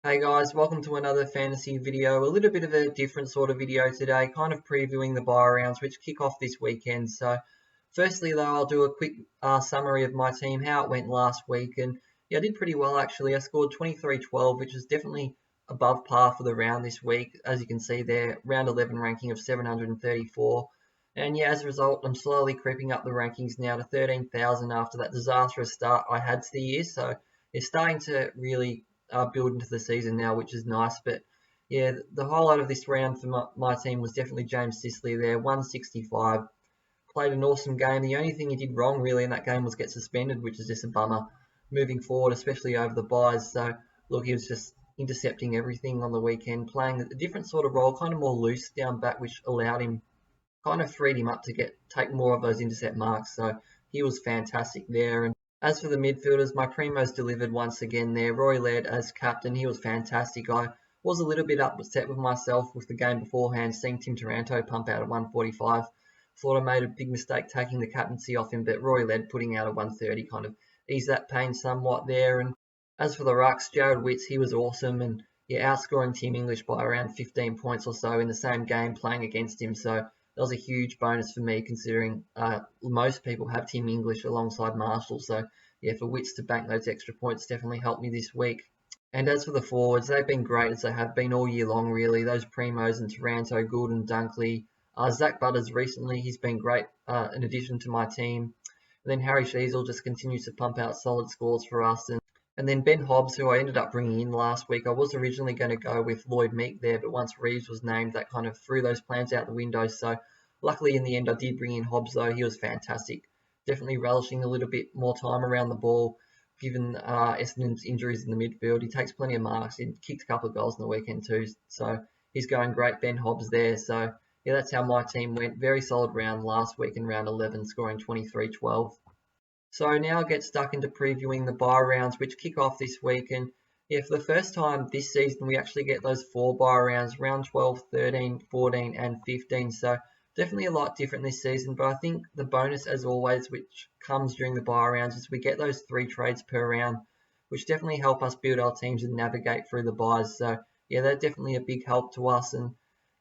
Hey guys, welcome to another fantasy video. A little bit of a different sort of video today, kind of previewing the bye rounds which kick off this weekend. So, firstly though, I'll do a quick summary of my team, how it went last week, and yeah, I did pretty well actually. I scored 23-12, which is definitely above par for the round this week. As you can see there, round 11 ranking of 734. And yeah, as a result, I'm slowly creeping up the rankings now to 13,000 after that disastrous start I had to the year. So, it's starting to really build into the season now, which is nice. But yeah, the highlight of this round for my team was definitely James Sicily there, 165. Played an awesome game. The only thing he did wrong really in that game was get suspended, which is just a bummer moving forward, especially over the buys. So look, he was just intercepting everything on the weekend, playing a different sort of role, kind of more loose down back, which allowed him, kind of freed him up to take more of those intercept marks. So he was fantastic there. And as for the midfielders, my primos delivered once again there. Roy led as captain. He was fantastic. I was a little bit upset with myself with the game beforehand, seeing Tim Taranto pump out at 145. Thought I made a big mistake taking the captaincy off him, but Roy led putting out a 130 kind of eased that pain somewhat there. And as for the rucks, Jared Witts, he was awesome and yeah, outscoring Team English by around 15 points or so in the same game playing against him. So that was a huge bonus for me considering most people have Team English alongside Marshall. So yeah, for Wits to bank those extra points definitely helped me this week. And as for the forwards, they've been great as they have been all year long, really. Those Primos and Taranto, Gould and Dunkley. Zach Butters recently, he's been great in addition to my team. And then Harry Sheasel just continues to pump out solid scores for us. And then Ben Hobbs, who I ended up bringing in last week, I was originally going to go with Lloyd Meek there, but once Reeves was named, that kind of threw those plans out the window. So luckily in the end, I did bring in Hobbs, though. He was fantastic. Definitely relishing a little bit more time around the ball, given Essendon's injuries in the midfield. He takes plenty of marks. He kicked a couple of goals in the weekend too. So he's going great, Ben Hobbs there. So yeah, that's how my team went. Very solid round last week in round 11, scoring 23-12. So now I get stuck into previewing the bye rounds, which kick off this week. And yeah, for the first time this season, we actually get those 4 bye rounds, round 12, 13, 14, and 15. So definitely a lot different this season. But I think the bonus, as always, which comes during the bye rounds, is we get those 3 trades per round, which definitely help us build our teams and navigate through the buys. So yeah, they're definitely a big help to us. And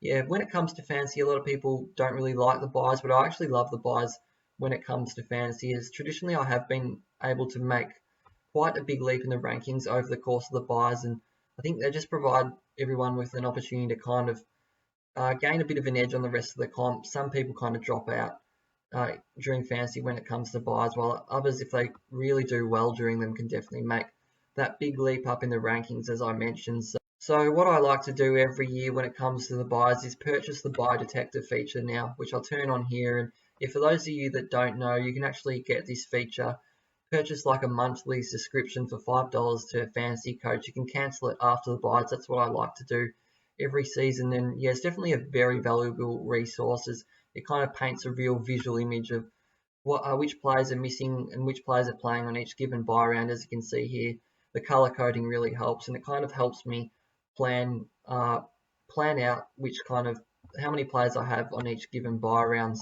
yeah, when it comes to fantasy, a lot of people don't really like the buys, but I actually love the buys when it comes to fantasy, as traditionally I have been able to make quite a big leap in the rankings over the course of the buys, and I think they just provide everyone with an opportunity to kind of gain a bit of an edge on the rest of the comp. Some people kind of drop out during fantasy when it comes to buys, while others, if they really do well during them, can definitely make that big leap up in the rankings, as I mentioned. So what I like to do every year when it comes to the buys is purchase the buy detector feature now, which I'll turn on here. And if for those of you that don't know, you can actually get this feature, purchase like a monthly subscription for $5 to Fantasy Coach. You can cancel it after the buys. That's what I like to do every season. And yeah, it's definitely a very valuable resource as it kind of paints a real visual image of which players are missing and which players are playing on each given bye round. As you can see here, the color coding really helps, and it kind of helps me plan plan out which kind of how many players I have on each given bye round.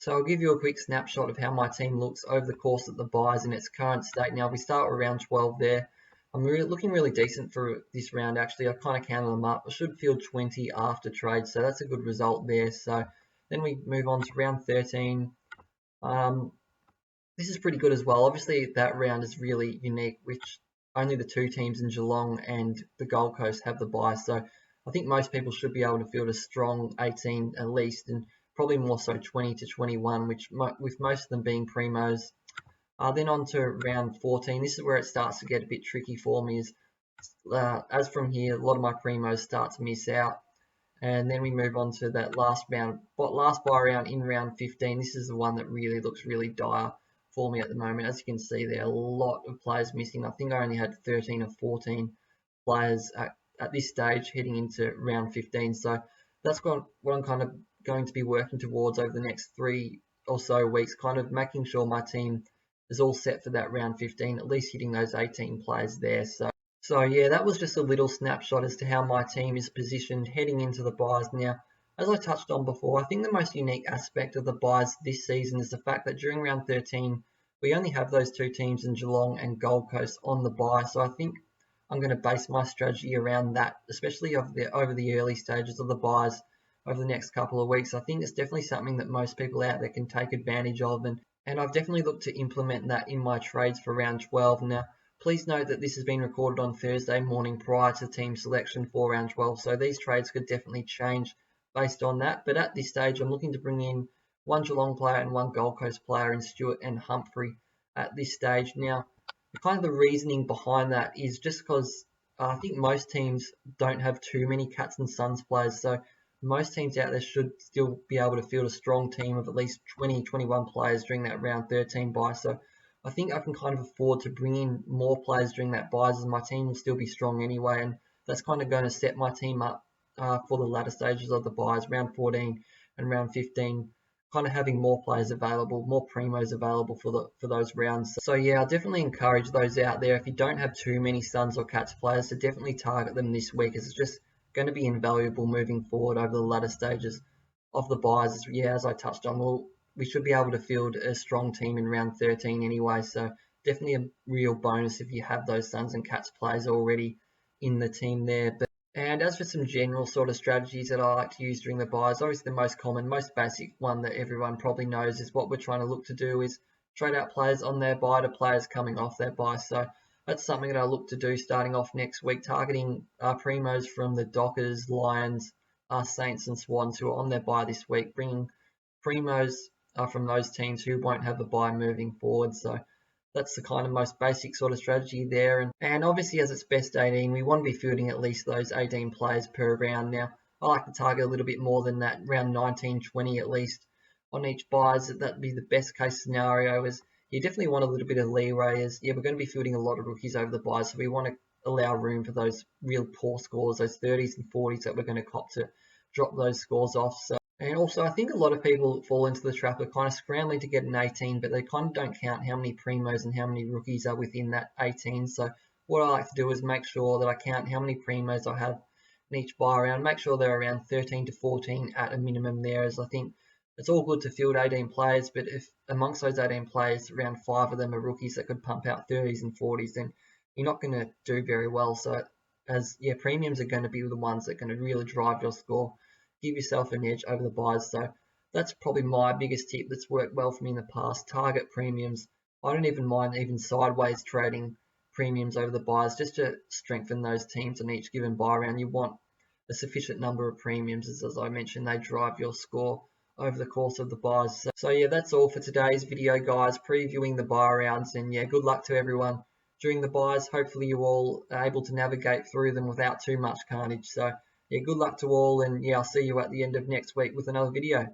So I'll give you a quick snapshot of how my team looks over the course of the buys in its current state. Now we start with round 12 there. I'm looking really decent for this round actually. I kind of counted them up. I should field 20 after trade, so that's a good result there. So then we move on to round 13. This is pretty good as well. Obviously, that round is really unique, which only the 2 teams in Geelong and the Gold Coast have the bye. So I think most people should be able to field a strong 18 at least, and probably more so 20 to 21, which with most of them being primos. Then on to round 14. This is where it starts to get a bit tricky for me. As from here, a lot of my primos start to miss out. And then we move on to that last bye round in round 15. This is the one that really looks really dire for me at the moment. As you can see, there are a lot of players missing. I think I only had 13 or 14 players at this stage heading into round 15. So that's what I'm kind of going to be working towards over the next 3 or so weeks, kind of making sure my team is all set for that round 15, at least hitting those 18 players there. So yeah, that was just a little snapshot as to how my team is positioned heading into the buys. Now, as I touched on before, I think the most unique aspect of the buys this season is the fact that during round 13, we only have those 2 teams in Geelong and Gold Coast on the buy. So I think I'm going to base my strategy around that, especially over the early stages of the buys over the next couple of weeks. I think it's definitely something that most people out there can take advantage of, and I've definitely looked to implement that in my trades for round 12. Now, please note that this has been recorded on Thursday morning prior to team selection for round 12, so these trades could definitely change based on that. But at this stage, I'm looking to bring in one Geelong player and one Gold Coast player in Stewart and Humphrey at this stage. Now, kind of the reasoning behind that is just because I think most teams don't have too many Cats and Suns players, so most teams out there should still be able to field a strong team of at least 20, 21 players during that round 13 bye. So I think I can kind of afford to bring in more players during that bye, as my team will still be strong anyway, and that's kind of going to set my team up for the latter stages of the buys, round 14 and round 15, kind of having more players available, more primos available for those rounds. So yeah, I'll definitely encourage those out there, if you don't have too many Suns or Cats players, to definitely target them this week, as it's just going to be invaluable moving forward over the latter stages of the buys. Yeah, as I touched on, we should be able to field a strong team in round 13 anyway, so definitely a real bonus if you have those Suns and Cats players already in the team there. And as for some general sort of strategies that I like to use during the buys, obviously the most common, most basic one that everyone probably knows is what we're trying to look to do is trade out players on their buy to players coming off their buy. So that's something that I look to do starting off next week, targeting primos from the Dockers, Lions, Saints and Swans who are on their buy this week, bringing primos from those teams who won't have a buy moving forward. So that's the kind of most basic sort of strategy there. And obviously, as it's best 18, we want to be fielding at least those 18 players per round. Now, I like to target a little bit more than that, around 19, 20 at least on each buys. That'd be the best case scenario. Is you definitely want a little bit of leeway, as yeah, we're going to be fielding a lot of rookies over the buys, so we want to allow room for those real poor scores, those 30s and 40s that we're going to cop to drop those scores off. So, and also, I think a lot of people fall into the trap of kind of scrambling to get an 18, but they kind of don't count how many primos and how many rookies are within that 18. So what I like to do is make sure that I count how many primos I have in each buy round, make sure they're around 13 to 14 at a minimum there, as I think it's all good to field 18 players, but if amongst those 18 players, around 5 of them are rookies that could pump out 30s and 40s, then you're not going to do very well. So premiums are going to be the ones that are going to really drive your score, give yourself an edge over the buys. So that's probably my biggest tip that's worked well for me in the past. Target premiums. I don't even mind even sideways trading premiums over the buys, just to strengthen those teams on each given buy round. You want a sufficient number of premiums, as I mentioned, they drive your score over the course of the buys. So yeah, that's all for today's video, guys, previewing the buy rounds. And yeah, good luck to everyone during the buys. Hopefully you all are able to navigate through them without too much carnage. So yeah, good luck to all, and yeah, I'll see you at the end of next week with another video.